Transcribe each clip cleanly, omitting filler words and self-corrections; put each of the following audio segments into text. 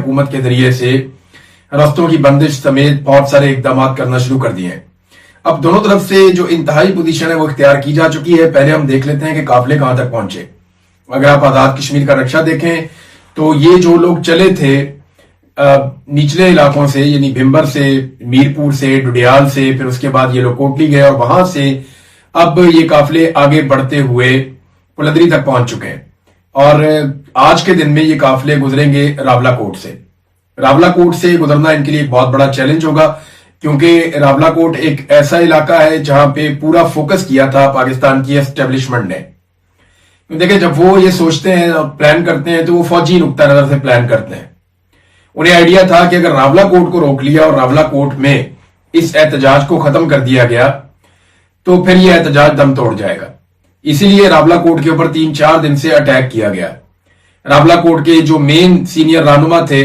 हुकूमत के जरिए से रस्तों की बंदिश समेत बहुत सारे इकदाम करना शुरू कर दिए हैं। अब दोनों तरफ से जो इंतहाई पोजीशन है वो इख्तियार की जा चुकी है। पहले हम देख लेते हैं कि काफिले कहां तक पहुंचे। अगर आप आजाद कश्मीर का नक्शा देखें तो ये जो लोग चले थे निचले इलाकों से, यानी भिम्बर से, मीरपुर से, डुडियाल से, फिर उसके बाद ये लोग कोटली गए और वहां से अब ये काफिले आगे बढ़ते हुए पुलंदरी तक पहुंच चुके हैं। और आज के दिन में ये काफिले गुजरेंगे रावलाकोट से। रावलाकोट से गुजरना इनके लिए एक बहुत बड़ा चैलेंज होगा, क्योंकि रावलाकोट एक ऐसा इलाका है जहां पे पूरा फोकस किया था पाकिस्तान की एस्टेब्लिशमेंट ने। देखिए, जब वो ये सोचते हैं और प्लान करते हैं तो वो फौजी नुक्ता नजर से प्लान करते हैं। उन्हें आइडिया था कि अगर रावलाकोट को रोक लिया और रावलाकोट में इस एहतजाज को खत्म कर दिया गया तो फिर यह एहतजाज दम तोड़ जाएगा। इसीलिए रावलाकोट के ऊपर 3-4 दिन से अटैक किया गया। रावलाकोट के जो मेन सीनियर रहनुमा थे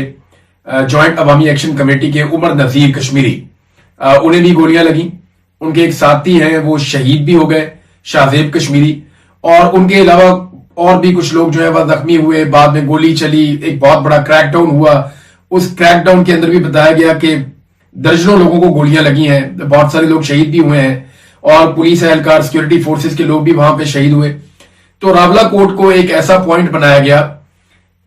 जॉइंट अवामी एक्शन कमेटी के, उमर नजीर कश्मीरी, उन्हें भी गोलियां लगी। उनके एक साथी हैं वो शहीद भी हो गए, शाहजेब कश्मीरी, और उनके अलावा और भी कुछ लोग जो है वह जख्मी हुए। बाद में गोली चली, एक बहुत बड़ा क्रैकडाउन हुआ। उस क्रैकडाउन के अंदर भी बताया गया कि दर्जनों लोगों को गोलियां लगी हैं, बहुत सारे लोग शहीद भी हुए हैं और पुलिस एहलकार, सिक्योरिटी फोर्सेस के लोग भी वहां पे शहीद हुए। तो रावलाकोट को एक ऐसा पॉइंट बनाया गया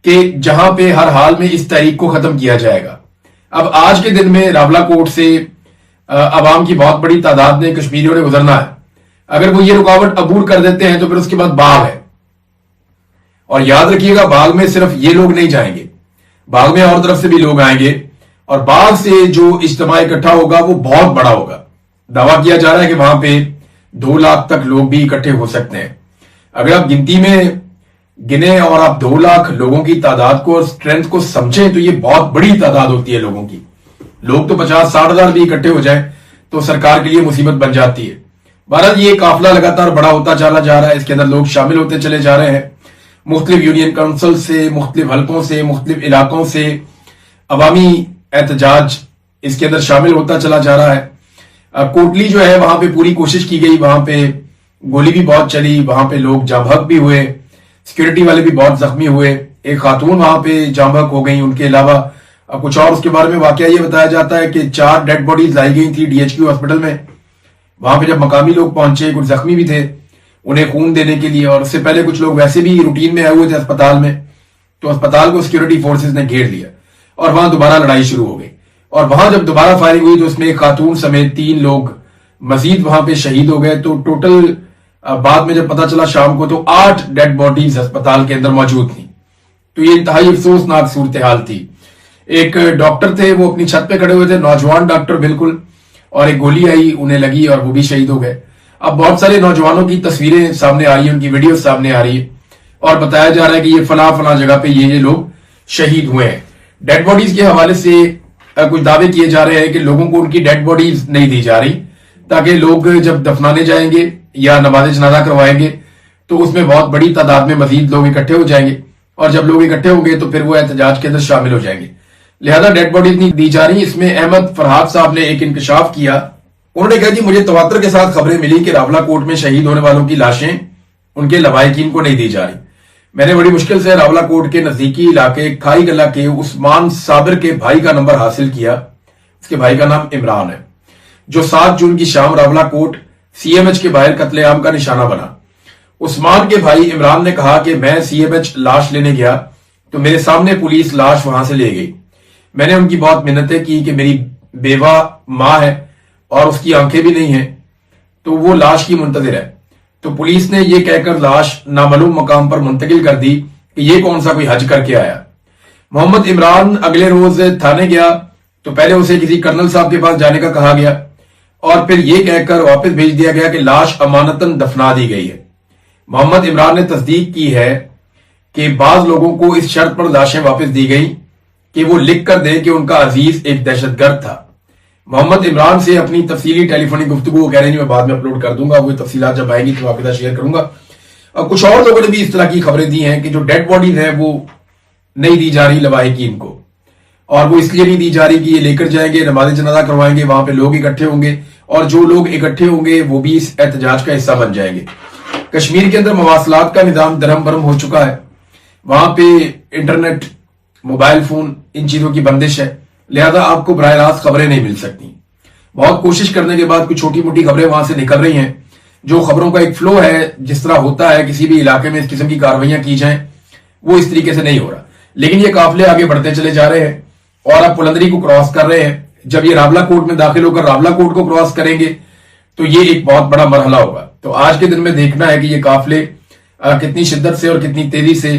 कि जहां पे हर हाल में इस तहरीक को खत्म किया जाएगा। अब आज के दिन में रावलाकोट से अवाम की बहुत बड़ी तादाद ने, कश्मीरियों ने गुजरना है। अगर वो ये रुकावट अबूर कर देते हैं तो फिर उसके बाद बाग है। और याद रखिएगा, बाग में सिर्फ ये लोग नहीं जाएंगे, बाग में और तरफ से भी लोग आएंगे और बाग से जो इज्तिमा इकट्ठा होगा वो बहुत बड़ा होगा। दावा किया जा रहा है कि वहां पे 2 लाख तक लोग भी इकट्ठे हो सकते हैं। अगर आप गिनती में गिने और आप 2 लाख लोगों की तादाद को और स्ट्रेंथ को समझें तो ये बहुत बड़ी तादाद होती है लोगों की। लोग तो 50-60 हजार भी इकट्ठे हो जाए तो सरकार के लिए मुसीबत बन जाती है। बहरहाल ये काफिला लगातार बड़ा होता चला जा रहा है, इसके अंदर लोग शामिल होते चले जा रहे हैं। मुख्तलिफ यूनियन काउंसिल से, मुख्तलिफ हलकों से, मुख्तलिफ इलाकों से अवामी एहतजाज इसके अंदर शामिल होता चला जा रहा है। कोटली जो है वहां पे पूरी कोशिश की गई, वहां पे गोली भी बहुत चली, वहां पे लोग जांबहक भी हुए, सिक्योरिटी वाले भी बहुत जख्मी हुए। एक खातून वहां पे जांबहक हो गई। उनके अलावा कुछ और उसके बारे में वाकया ये बताया जाता है कि 4 डेड बॉडीज लाई गई थी DHQ हॉस्पिटल में। वहां पे जब मकामी लोग पहुंचे, कुछ जख्मी भी थे, उन्हें खून देने के लिए, और उससे पहले कुछ लोग वैसे भी रूटीन में आए हुए थे अस्पताल में, तो अस्पताल को सिक्योरिटी फोर्सेस ने घेर लिया और वहां दोबारा लड़ाई शुरू हो गई। और वहां जब दोबारा फायरिंग हुई तो उसमें एक खातून समेत 3 लोग मजीद वहां पे शहीद हो गए। तो टोटल बाद में जब पता चला शाम को तो 8 डेड बॉडीज अस्पताल के अंदर मौजूद थी। तो ये इंतहाई अफसोसनाक सूरत हाल थी। एक डॉक्टर थे, वो अपनी छत पे खड़े हुए थे, नौजवान डॉक्टर बिल्कुल, और एक गोली आई, उन्हें लगी और वो भी शहीद हो गए। अब बहुत सारे नौजवानों की तस्वीरें सामने आ रही है, उनकी वीडियो सामने आ रही है और बताया जा रहा है कि ये फला जगह पे ये लोग शहीद हुए हैं। डेड बॉडीज के हवाले से कुछ दावे किए जा रहे हैं कि लोगों को उनकी डेड बॉडीज नहीं दी जा रही, ताकि लोग जब दफनाने जाएंगे या नमाज जनाजा करवाएंगे तो उसमें बहुत बड़ी तादाद में मजीद लोग इकट्ठे हो जाएंगे, और जब लोग इकट्ठे होंगे तो फिर वो एहतजाज के अंदर शामिल हो जाएंगे। लिहाजा डेड बॉडीज नहीं दी जा रही। इसमें अहमद फरहाद साहब ने एक इंकशाफ किया। उन्होंने कहा कि मुझे तवातर के साथ खबरें मिली कि रावलाकोट में शहीद होने वालों की लाशें उनके लवाहिकीन को नहीं दी जा रही। मैंने बड़ी मुश्किल से रावलाकोट के नजदीकी इलाके खाई गला के उस्मान साबिर के भाई का नंबर हासिल किया। उसके भाई का नाम इमरान है, जो 7 जून की शाम रावलाकोट CMH के बाहर कत्लेआम का निशाना बना। उस्मान के भाई इमरान ने कहा कि मैं CMH लाश लेने गया तो मेरे सामने पुलिस लाश वहां से ले गई। मैंने उनकी बहुत मिन्नतें की कि मेरी बेवा मां है और उसकी आंखें भी नहीं है, तो वो लाश की मुंतजिर है। तो पुलिस ने ये कहकर लाश नामालूम मकाम पर मुंतकिल कर दी कि ये कौन सा कोई हज करके आया। मोहम्मद इमरान अगले रोज थाने गया तो पहले उसे किसी कर्नल साहब के पास जाने का कहा गया और फिर यह कहकर वापस भेज दिया गया कि लाश अमानतन दफना दी गई है। मोहम्मद इमरान ने तस्दीक की है कि बाज लोगों को इस शर्त पर लाशें वापस दी गई कि वो लिख कर दे कि उनका अजीज एक दहशतगर्द था। मोहम्मद इमरान से अपनी तफसीली टेलीफोनिक गुफ्तगू वो कह रहे हैं, मैं बाद में अपलोड कर दूंगा, वो तफसीलात जब आएंगी तो आपके साथ शेयर करूंगा। और कुछ और लोगों ने भी इस तरह की खबरें दी हैं कि जो डेड बॉडीज हैं वो नहीं दी जा रही लवाहिकीन को, और वो इसलिए नहीं दी जा रही कि ये लेकर जाएंगे, नमाज जनाजा करवाएंगे, वहां पे लोग इकट्ठे होंगे और जो लोग इकट्ठे होंगे वो भी इस एहतजाज का हिस्सा बन जाएंगे। कश्मीर के अंदर मवासलात का निजाम दरम बरम हो चुका है। वहां पे इंटरनेट मोबाइल फोन, इन चीजों की बंदिश है, लिहाजा आपको बराह रास्त खबरें नहीं मिल सकती। बहुत कोशिश करने के बाद कुछ छोटी मोटी खबरें वहां से निकल रही हैं। जो खबरों का एक फ्लो है, जिस तरह होता है किसी भी इलाके में इस किस्म की कार्रवाइयां की जाएं, वो इस तरीके से नहीं हो रहा। लेकिन ये काफिले आगे बढ़ते चले जा रहे हैं और अब पुलंदरी को क्रॉस कर रहे हैं। जब ये रावलाकोट में दाखिल होकर रावलाकोट को क्रॉस करेंगे तो ये एक बहुत बड़ा मरहला होगा। तो आज के दिन में देखना है कि ये काफिले कितनी शिद्दत से और कितनी तेजी से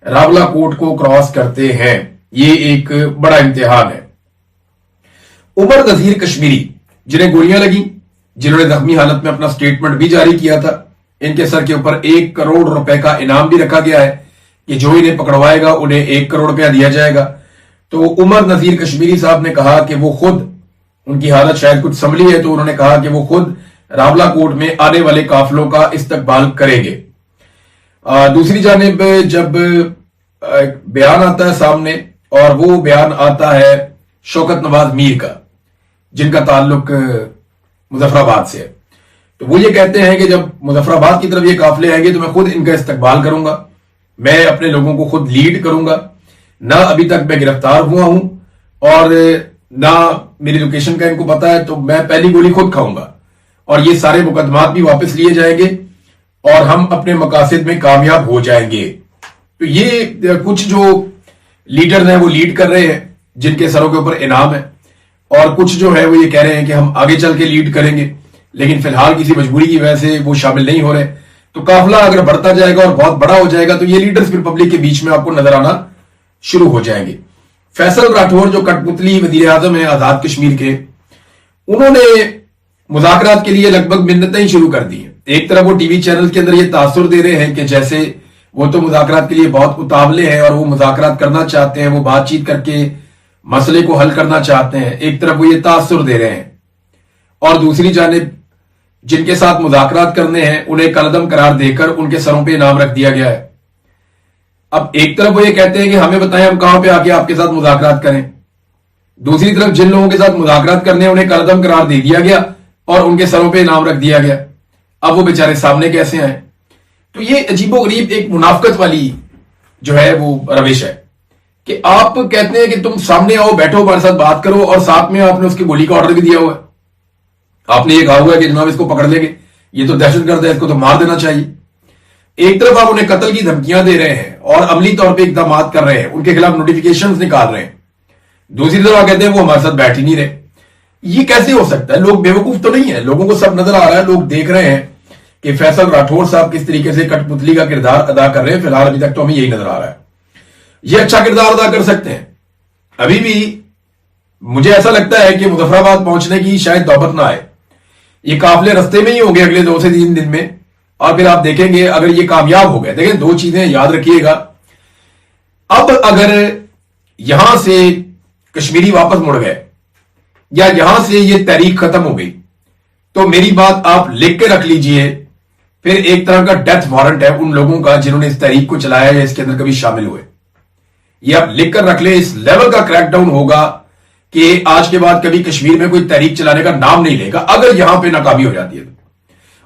रावलाकोट को क्रॉस करते हैं। ये एक बड़ा इम्तिहान है। उमर नजीर कश्मीरी, जिन्हें गोलियां लगी, जिन्होंने जख्मी हालत में अपना स्टेटमेंट भी जारी किया था, इनके सर के ऊपर 1 करोड़ रुपए का इनाम भी रखा गया है कि जो इन्हें पकड़वाएगा उन्हें 1 करोड़ रुपया दिया जाएगा। तो उमर नजीर कश्मीरी साहब ने कहा कि वो खुद, उनकी हालत शायद कुछ संभली है, तो उन्होंने कहा कि वो खुद रावलाकोट में आने वाले काफिलों का इस्तकबाल करेंगे। दूसरी जानिब जब बयान आता है सामने, और वो बयान आता है शौकत नवाज मीर का, जिनका ताल्लुक मुजफ्फराबाद से है, तो वो ये कहते हैं कि जब मुजफ्फराबाद की तरफ ये काफिले आएंगे तो मैं खुद इनका इस्तकबाल करूंगा, मैं अपने लोगों को खुद लीड करूंगा। ना अभी तक मैं गिरफ्तार हुआ हूं और ना मेरी लोकेशन का इनको पता है, तो मैं पहली गोली खुद खाऊंगा और ये सारे मुकदमात भी वापस लिए जाएंगे और हम अपने मकासद में कामयाब हो जाएंगे। तो ये कुछ जो लीडर हैं वो लीड कर रहे हैं, जिनके सरों के ऊपर इनाम है, और कुछ जो है वो ये कह रहे हैं कि हम आगे चल के लीड करेंगे, लेकिन फिलहाल किसी मजबूरी की वजह से वो शामिल नहीं हो रहे। तो काफिला अगर बढ़ता जाएगा और बहुत बड़ा हो जाएगा तो ये लीडर्स फिर पब्लिक के बीच में आपको नजर आना शुरू हो जाएंगे। फैसल राठौर जो कठपुतली वजीर आजम है आजाद कश्मीर के, उन्होंने मुज़ाकरात के लिए लगभग मिन्नतें ही शुरू कर दी हैं। एक तरफ वो टीवी चैनल के अंदर ये तासुर दे रहे हैं कि जैसे वो तो मुज़ाकरात के लिए बहुत उतावले हैं और वो मुज़ाकरात करना चाहते हैं, वो बातचीत करके मसले को हल करना चाहते हैं। एक तरफ वो ये तासुर दे रहे हैं और दूसरी जानिब जिनके साथ मुज़ाकरात करने हैं उन्हें कलदम करार देकर उनके सरों पे इनाम रख दिया गया है। अब एक तरफ वो ये कहते हैं कि हमें बताएं हम कहां पे आके आपके साथ मुज़ाकरात करें, दूसरी तरफ जिन लोगों के साथ मुज़ाकरात करने हैं उन्हें कलदम करार दे दिया गया और उनके सरों पे इनाम रख दिया गया। अब वो बेचारे सामने कैसे आए? तो ये अजीबोगरीब एक मुनाफकत वाली जो है वो रविश है कि आप कहते हैं कि तुम सामने आओ, बैठो, हमारे साथ बात करो, और साथ में आपने उसकी गोली का ऑर्डर भी दिया हुआ है। आपने ये कहा हुआ है कि जनाब इसको पकड़ लेंगे, ये तो दहशतगर्द है, इसको तो मार देना चाहिए। एक तरफ आप उन्हें कत्ल की धमकियां दे रहे हैं और अमली तौर पे इकदाम कर रहे हैं, उनके खिलाफ नोटिफिकेशंस निकाल रहे हैं, दूसरी तरफ आप कहते हैं वो हमारे साथ बैठ ही नहीं रहे। ये कैसे हो सकता है? लोग बेवकूफ तो नहीं है, लोगों को सब नजर आ रहा है, लोग देख रहे हैं कि फैसल राठौर साहब किस तरीके से कठपुतली का किरदार अदा कर रहे हैं। फिलहाल अभी तक तो हमें यही नजर आ रहा है। ये अच्छा किरदार अदा कर सकते हैं। अभी भी मुझे ऐसा लगता है कि मुजफ्फराबाद पहुंचने की शायद नौबत ना आए, ये काफिले रस्ते में ही होंगे अगले 2 से 3 दिन में, और फिर आप देखेंगे अगर ये कामयाब हो गए। देखें, 2 चीजें याद रखिएगा। अब अगर यहां से कश्मीरी वापस मुड़ गए या यहां से ये तहरीक खत्म हो गई, तो मेरी बात आप लिख के रख लीजिए, फिर एक तरह का डेथ वारंट है उन लोगों का जिन्होंने इस तहरीक को चलाया या इसके अंदर कभी शामिल हुए। ये आप लिख कर रख ले, इस लेवल का क्रैकडाउन होगा कि आज के बाद कभी कश्मीर में कोई तहरीक चलाने का नाम नहीं लेगा अगर यहां पे नाकामी हो जाती है तो।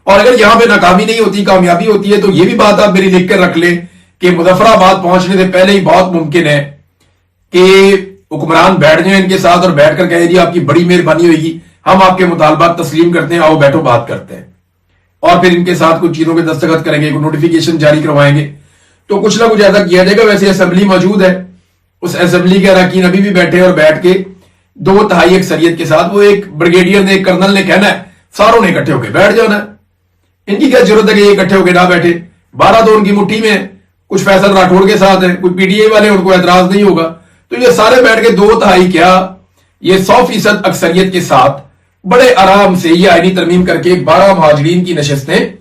और अगर यहां पे नाकामी नहीं होती, कामयाबी होती है, तो ये भी बात आप मेरी लिख कर रख ले कि मुजफ्फराबाद पहुंचने से पहले ही बहुत मुमकिन है कि हुक्मरान बैठ जाए इनके साथ और बैठकर कहे जी आपकी बड़ी मेहरबानी होगी, हम आपके मुतालबात तस्लीम करते हैं, आओ बैठो बात करते हैं, और फिर इनके साथ कुछ चीजों के दस्तखत करेंगे, नोटिफिकेशन जारी करवाएंगे, तो कुछ ना कुछ ऐसा किया जाएगा। वैसे असेंबली मौजूद है, उस असेंबली के अरकान अभी भी बैठे और बैठ के 2/3 अक्सरियत के साथ, वो एक ब्रिगेडियर ने, एक कर्नल ने कहना है सारों ने इकट्ठे होकर बैठ जाना है। इनकी क्या जरूरत है कि ये इकट्ठे होकर ना बैठे? 12 तो उनकी मुट्ठी में, कुछ फैसल राठौड़ के साथ है, कुछ पीटीआई वाले, उनको एतराज नहीं होगा, तो ये सारे बैठ के 2/3 क्या, ये 100% अक्सरियत के साथ बड़े आराम से ये आईनी तरमीम करके 12 महाजरीन की नशिस्तें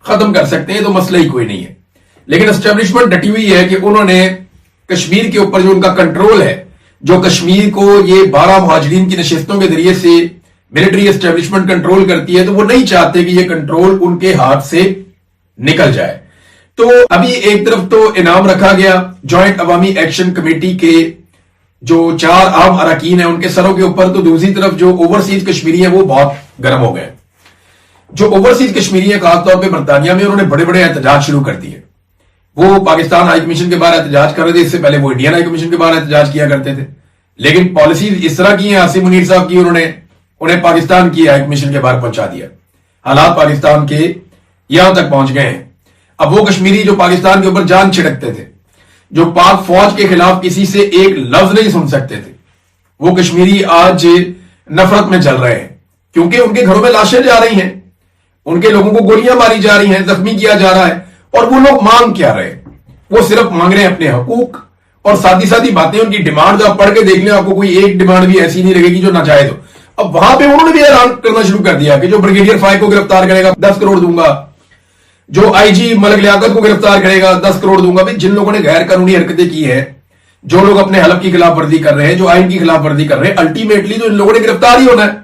खत्म कर सकते हैं, तो मसला ही कोई नहीं है। लेकिन एस्टेब्लिशमेंट डटी हुई है कि उन्होंने कश्मीर के ऊपर जो उनका कंट्रोल है, जो कश्मीर को ये 12 महाजरीन की नशिस्तों के जरिए से मिलिट्री एस्टेब्लिशमेंट कंट्रोल करती है, तो वो नहीं चाहते कि ये कंट्रोल उनके हाथ से निकल जाए। तो अभी एक तरफ तो इनाम रखा गया जॉइंट अवामी एक्शन कमेटी के जो 4 आम अरकान है उनके सरों के ऊपर, तो दूसरी तरफ जो ओवरसीज कश्मीरी है वो बहुत गर्म हो गए। जो ओवरसीज कश्मीरी है खासतौर पर बरतानिया में, उन्होंने बड़े बड़े एहतजाज शुरू कर दिए। वो पाकिस्तान हाई कमीशन के बाहर एहतजाज कर रहे थे, इससे पहले वो इंडियन हाई कमीशन के बाहर एहतजाज किया करते थे। लेकिन पॉलिसी इस तरह की है आसिम मुनीर साहब की, उन्हें पाकिस्तान की हाई कमीशन के बाहर पहुंचा दिया। हालात पाकिस्तान के यहां तक पहुंच गए हैं। अब वो कश्मीरी जो पाकिस्तान के ऊपर जान छिड़कते थे, जो पाक फौज के खिलाफ किसी से एक लफ्ज नहीं सुन सकते थे, वो कश्मीरी आज नफरत में चल रहे हैं, क्योंकि उनके घरों में लाशें जा रही हैं, उनके लोगों को गोलियां मारी जा रही हैं, जख्मी किया जा रहा है। और वो लोग मांग क्या रहे? वो सिर्फ मांग रहे हैं अपने हकूक, और सादी सादी बातें, उनकी डिमांड आप पढ़ के देख लें, आपको कोई एक डिमांड भी ऐसी नहीं लगेगी जो नाजायज हो। अब वहां पे उन्होंने भी ऐलान करना शुरू कर दिया कि जो ब्रिगेडियर फाइक को गिरफ्तार करेगा 10 करोड़ दूंगा, जो आईजी मलिक लियाकत को गिरफ्तार करेगा 10 करोड़ दूंगा। भाई, जिन लोगों ने गैर कानूनी हरकतें की है, जो लोग अपने हलफ की खिलाफ वर्जी कर रहे हैं, जो आइन की खिलाफ वर्जी कर रहे हैं, अल्टीमेटली तो इन लोगों ने गिरफ्तार ही होना है।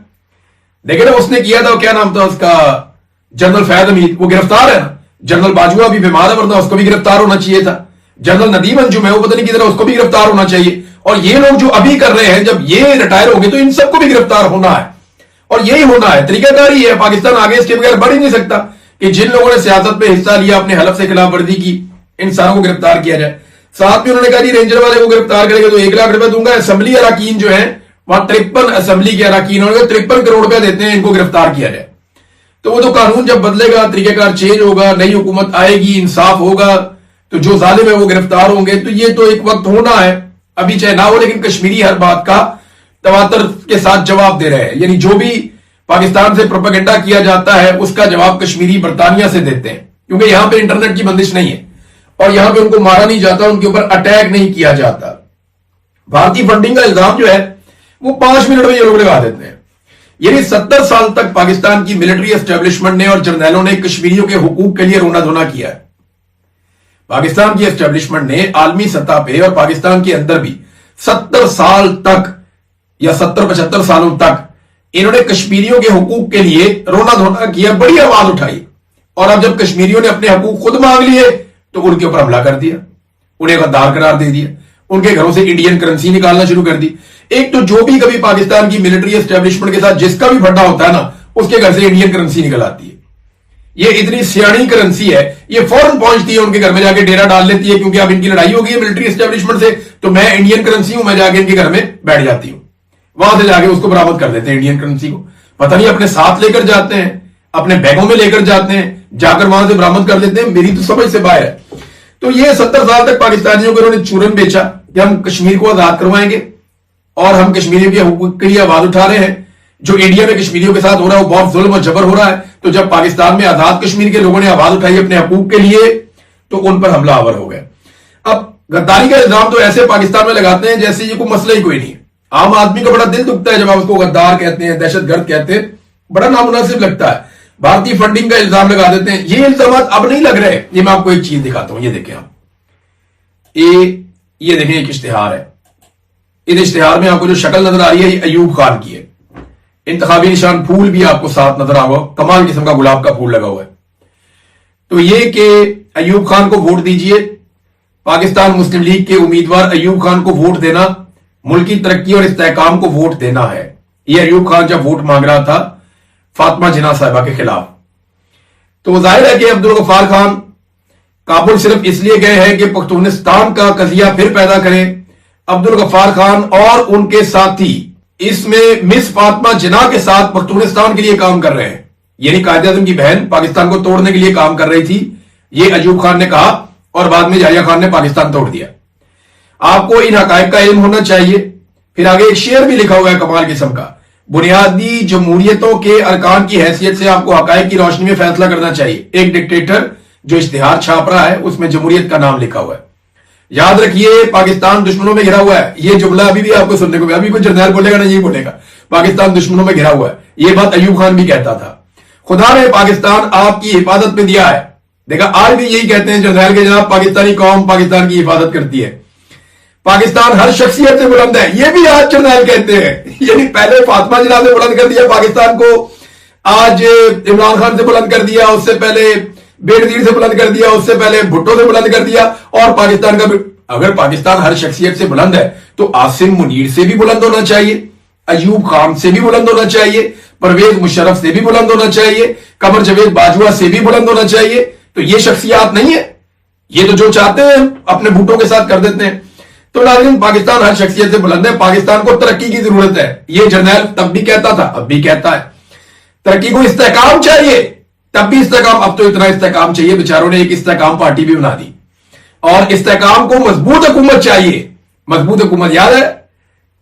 लेकिन उसने किया था, क्या नाम था उसका, जनरल फैद हमीद, वो गिरफ्तार है ना। जनरल बाजुआ भी बीमार है, वरना उसको भी गिरफ्तार होना चाहिए था। जनरल नदीम अंजुम है, वो पता नहीं किधर, उसको भी गिरफ्तार होना चाहिए। और ये लोग जो अभी कर रहे हैं, जब ये रिटायर होंगे तो इन सबको भी गिरफ्तार होना है, और यही होना है। तरीकाकार ही है। पाकिस्तान आगे इसके बगैर बढ़ ही नहीं सकता कि जिन लोगों ने सियासत में हिस्सा लिया, अपने हलफ से खिलाफ वर्जी की, इन सारों को गिरफ्तार किया जाए। साथ में उन्होंने कहा जी रेंजर वाले को गिरफ्तार करेंगे तो 1 लाख रुपए दूंगा। असेंबली अराकीन जो है, वहां 53 असेंबली के अराकीन, 53 करोड़ रुपए देते हैं, इनको गिरफ्तार किया जाए। तो वो तो कानून जब बदलेगा, तरीकेकार चेंज होगा, नई हुकूमत आएगी, इंसाफ होगा, तो जो जालिम है वो गिरफ्तार होंगे। तो ये तो एक वक्त होना है, अभी चाहे ना हो। लेकिन कश्मीरी हर बात का तवातर के साथ जवाब दे रहे हैं, यानी जो भी पाकिस्तान से प्रोपेगेंडा किया जाता है उसका जवाब कश्मीरी बरतानिया से देते हैं, क्योंकि यहां पे इंटरनेट की बंदिश नहीं है, और यहां पे उनको मारा नहीं जाता, उनके ऊपर अटैक नहीं किया जाता। भारतीय फंडिंग का इल्जाम जो है वो 5 मिनट में ये लोग लगा देते हैं। यानी 70 साल तक पाकिस्तान की मिलिट्री एस्टेब्लिशमेंट ने और जर्नैलों ने कश्मीरियों के हुकूक के लिए रोना धोना किया है। पाकिस्तान की एस्टेब्लिशमेंट ने आलमी सतह पे और पाकिस्तान के अंदर भी 70 साल तक या 70-75 सालों तक इन्होंने कश्मीरियों के हुकूक के लिए रोना धोना किया, बड़ी आवाज उठाई। और अब जब कश्मीरियों ने अपने हुकूक खुद मांग लिए तो उनके ऊपर हमला कर दिया, उन्हें गद्दार करार दे दिया, उनके घरों से इंडियन करेंसी निकालना शुरू कर दी। एक तो जो भी कभी पाकिस्तान की मिलिट्री एस्टेब्लिशमेंट के साथ जिसका भी फड्डा होता है ना, उसके घर से इंडियन करेंसी निकल आती है। ये इतनी सियाणी करेंसी है, ये फौरन पहुंचती है उनके घर में, जाके डेरा डाल लेती है, क्योंकि अब इनकी लड़ाई हो गई है मिलिट्री एस्टेब्लिशमेंट से, तो मैं इंडियन करेंसी हूं, मैं जाके इनके घर में बैठ जाती हूं। वहां से जाके उसको बरामद कर लेते हैं इंडियन करेंसी को, पता नहीं अपने साथ लेकर जाते हैं, अपने बैगों में लेकर जाते हैं, जाकर वहां से बरामद कर लेते हैं। मेरी तो समझ से बाहर है। तो ये 70 साल तक पाकिस्तानियों को इन्होंने चूरन बेचा कि हम कश्मीर को आजाद करवाएंगे और हम कश्मीरियों के हुकूक के लिए आवाज उठा रहे हैं। जो इंडिया में कश्मीरियों के साथ हो रहा है वो बहुत जुल्म और जबर हो रहा है। तो जब पाकिस्तान में आजाद कश्मीर के लोगों ने आवाज उठाई अपने हुकूक के लिए, तो उन पर हमलावर हो गए। अब गद्दारी का इल्जाम तो ऐसे पाकिस्तान में लगाते हैं जैसे ये कोई मसला ही कोई नहीं है। आम आदमी का बड़ा दिल दुखता है जब आप उसको गद्दार कहते हैं, दहशतगर्द कहते हैं, बड़ा नामुनासिब लगता है। भारतीय फंडिंग का इल्जाम लगा देते हैं। ये इल्जाम अब नहीं लग रहे। ये मैं आपको एक चीज दिखाता हूं, ये देखें आप, ये देखें, एक इश्तिहार है। इस इश्तिहार में आपको जो शक्ल नजर आ रही है ये अयूब खान की है। इंतखाबी निशान फूल भी आपको साथ नजर आएगा, कमाल किस्म का गुलाब का फूल लगा हुआ है। तो ये कि अयूब खान को वोट दीजिए, पाकिस्तान मुस्लिम लीग के उम्मीदवार अयूब खान को वोट देना मुल्क की तरक्की और इस्तेहकाम को वोट देना है। ये अयूब खान जब वोट मांग रहा था फातिमा जिन्ना साहिबा के खिलाफ, तो जाहिर है कि अब्दुल गफ्फार खान काबुल सिर्फ इसलिए गए हैं कि पख्तूनिस्तान का कजिया फिर पैदा करें। अब्दुल गफ्फार खान और उनके साथी इसमें मिस फातिमा जिन्ना के साथ पख्तूनिस्तान के लिए काम कर रहे हैं। यानी कायद आज़म की बहन पाकिस्तान को तोड़ने के लिए काम कर रही थी, ये अयूब खान ने कहा, और बाद में याहिया खान ने पाकिस्तान तोड़ दिया। आपको इन हकायक का इल्म होना चाहिए। फिर आगे एक शेर भी लिखा हुआ है कमाल किस्म का, बुनियादी जमहूरियतों के अरकान की हैसियत से आपको हकायक की रोशनी में फैसला करना चाहिए। एक डिक्टेटर जो इश्तिहार छाप रहा है उसमें जमहूरियत का नाम लिखा हुआ है। याद रखिए पाकिस्तान दुश्मनों में घिरा हुआ है। ये जुमला अभी भी आपको सुनने को, अभी कोई जर्नैल बोलेगा ना, यही बोलेगा पाकिस्तान दुश्मनों में घिरा हुआ है। ये बात अयूब खान भी कहता था। खुदा ने पाकिस्तान आपकी हिफाजत में दिया है। देखा, आज भी यही कहते हैं जर्नैल के जनाब, पाकिस्तानी कौम पाकिस्तान की हिफाजत करती है, पाकिस्तान हर शख्सियत से बुलंद है। ये भी आज जर्नैल कहते हैं। यानी पहले फातिमा जिन्ना से बुलंद कर दिया पाकिस्तान को, आज इमरान खान से बुलंद कर दिया, उससे पहले बेनजीर से बुलंद कर दिया, उससे पहले भुट्टो से बुलंद कर दिया, और पाकिस्तान का अगर पाकिस्तान हर शख्सियत से बुलंद है तो आसिम मुनीर से भी बुलंद होना चाहिए, अयूब खान से भी बुलंद होना चाहिए, परवेज मुशर्रफ से भी बुलंद होना चाहिए, कमर जवेद बाजवा से भी बुलंद होना चाहिए। तो ये शख्सियात नहीं है, ये तो जो चाहते हैं अपने भुट्टो के साथ कर देते हैं। तो नाज़रीन, पाकिस्तान हर शख्सियत से बुलंद है, पाकिस्तान को तरक्की की जरूरत है। ये जर्नैल तब भी कहता था, अब भी कहता है। तरक्की को इस्तेहकाम चाहिए, तब भी इस्तेहकाम, अब तो इतना इस्तेहकाम चाहिए, बेचारों ने एक इस्तेहकाम पार्टी भी बना दी। और इस्तेहकाम को मजबूत हुकूमत चाहिए, मजबूत हुकूमत। याद है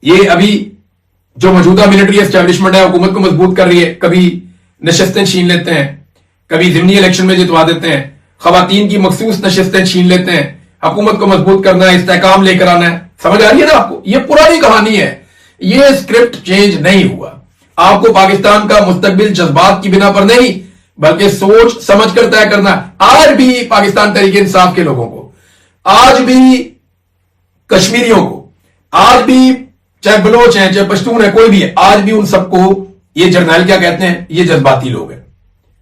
ये अभी जो मौजूदा मिलिट्री एस्टेब्लिशमेंट है हुकूमत को मजबूत कर रही है, कभी नशस्तें छीन लेते हैं, कभी जिमनी इलेक्शन में जितवा देते हैं, खवातीन की मखसूस नशस्तें छीन लेते हैं। हुकूमत को मजबूत करना है, इस्तेहकाम लेकर आना है। समझ आ रही है ना आपको? ये पुरानी कहानी है, ये स्क्रिप्ट चेंज नहीं हुआ। आपको पाकिस्तान का मुस्तकबिल जज्बात की बिना पर नहीं बल्कि सोच समझ कर तय करना है। आज भी पाकिस्तान तहरीक इंसाफ के लोगों को, आज भी कश्मीरियों को, आज भी चाहे बलोच हैं चाहे पश्तून है, कोई भी है, आज भी उन सबको ये जर्नैल क्या कहते हैं? ये जज्बाती लोग हैं।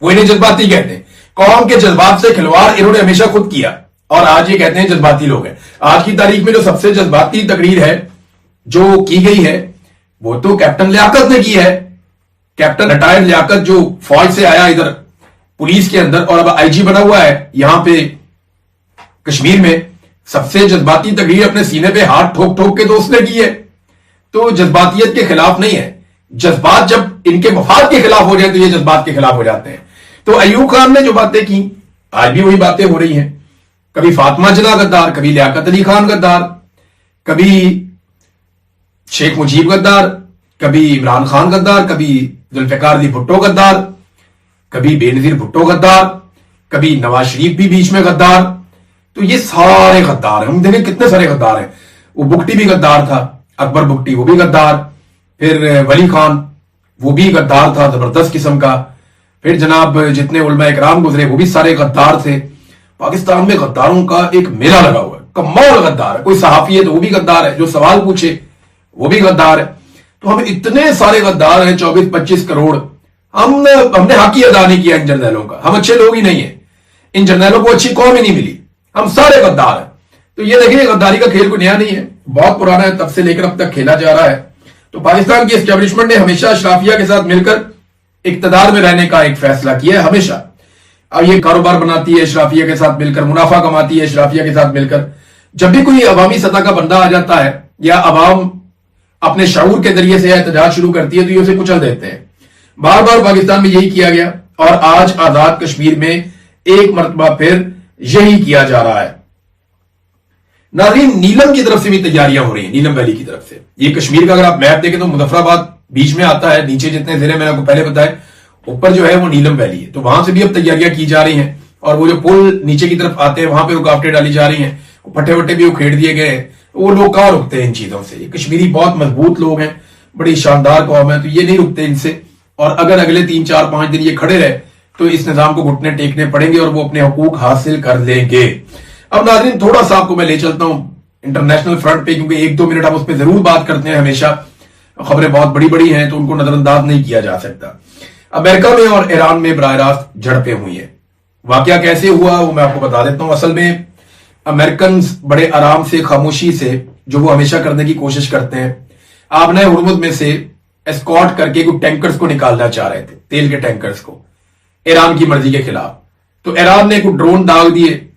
वो इन्हें जज्बाती कहते हैं। कौम के जज्बात से खिलवाड़ इन्होंने हमेशा खुद किया और आज ये कहते हैं जज्बाती लोग हैं। आज की तारीख में जो सबसे जज्बाती तकरीर है जो की गई है वो तो कैप्टन लियाकत ने की है। कैप्टन रिटायर्ड लियाकत जो फौज से आया इधर पुलिस के अंदर और अब आईजी बना हुआ है यहां पे कश्मीर में, सबसे जज्बाती तकरीर अपने सीने पे हाथ ठोक ठोक के तो उसने की है। तो जज्बातियत के खिलाफ नहीं है, जज्बात जब इनके मफाद के खिलाफ हो जाए तो ये जज्बात के खिलाफ हो जाते हैं। तो अयूब खान ने जो बातें की आज भी वही बातें हो रही हैं। कभी फातिमा जना गद्दार, कभी लियाकत अली खान गद्दार, कभी शेख मुजीब गद्दार, कभी इमरान खान गद्दार, कभी जुल्फिकार अली भुट्टो गद्दार, कभी बेनजीर भुट्टो गद्दार, कभी नवाज शरीफ भी बीच में गद्दार। तो ये सारे गद्दार हैं। हम देखें कितने सारे गद्दार हैं। वो बुगटी भी गद्दार था, अकबर बुगटी, वो भी गद्दार। फिर वली खान, वो भी गद्दार था जबरदस्त किस्म का। फिर जनाब जितने उलमा इकराम गुजरे वो भी सारे गद्दार थे। पाकिस्तान में गद्दारों का एक मेला लगा हुआ है, कमाल गद्दार है। कोई सहाफी है तो वो भी गद्दार है, जो सवाल पूछे वो भी गद्दार है। तो हम इतने सारे गद्दार हैं, 24-25 करोड़। हमने हक ही अदा नहीं किया इन जर्नैलों का। हम अच्छे लोग ही नहीं है, इन जर्नैलों को अच्छी कौम ही नहीं मिली, हम सारे गद्दार हैं। तो ये देखिए गद्दारी का खेल कोई नया नहीं है, बहुत पुराना है, तब से लेकर अब तक खेला जा रहा है। तो पाकिस्तान की एस्टेब्लिशमेंट ने हमेशा अशराफिया के साथ मिलकर इक्तदार में रहने का एक फैसला किया है, हमेशा। अब ये कारोबार बनाती है अशराफिया के साथ मिलकर, मुनाफा कमाती है अशराफिया के साथ मिलकर। जब भी कोई अवामी सतह का बंदा आ जाता है या अवाम अपने शऊर के जरिए से एहतजाज शुरू करती है तो ये उसे कुचल देते हैं। बार बार पाकिस्तान में यही किया गया और आज आजाद कश्मीर में एक मरतबा फिर यही किया जा रहा है। नाज़रीन, नीलम की तरफ से भी तैयारियां हो रही हैं, नीलम वैली की तरफ से। ये कश्मीर का अगर आप मैप देखें तो मुजफ्फराबाद बीच में आता है, नीचे जितने जिले मैंने आपको पहले बताए, ऊपर जो है वो नीलम वैली है। तो वहां से भी अब तैयारियां की जा रही हैं और वो जो पुल नीचे की तरफ आते हैं वहां पे रुकावटें डाली जा रही हैं, पट्टे वट्टे भी उखेड़ दिए गए हैं। वो लोग कहां रुकते हैं इन चीजों से? ये कश्मीरी बहुत मजबूत लोग हैं, बड़ी शानदार कौम है, तो ये नहीं रुकते इनसे। और अगर अगले 3-4-5 दिन ये खड़े रहे तो इस निजाम को घुटने टेकने पड़ेंगे और वो अपने हकूक हासिल कर लेंगे। अब नाज़रीन, थोड़ा सा आपको मैं ले चलता हूं इंटरनेशनल फ्रंट पे, क्योंकि 1-2 मिनट हम उस पर जरूर बात करते हैं हमेशा। खबरें बहुत बड़ी बड़ी हैं तो उनको नजरअंदाज नहीं किया जा सकता। अमेरिका में और ईरान में बराह रास्त झड़पें हुई है। वाकया कैसे हुआ वो मैं आपको बता देता हूं। असल में अमेरिकन बड़े आराम से, खामोशी से, जो वो हमेशा करने की कोशिश करते हैं, आपने हुर्मुज़ में से एस्कॉर्ट करके कुछ टैंकर्स को निकालना चाह रहे थे, तेल के टैंकर्स को, ईरान की मर्जी के खिलाफ। तो ईरान ने कुछ ड्रोन दाग दिए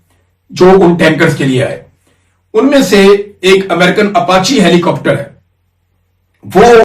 जो उन टैंकर्स के लिए आए। उनमें से एक अमेरिकन अपाची हेलीकॉप्टर है, वो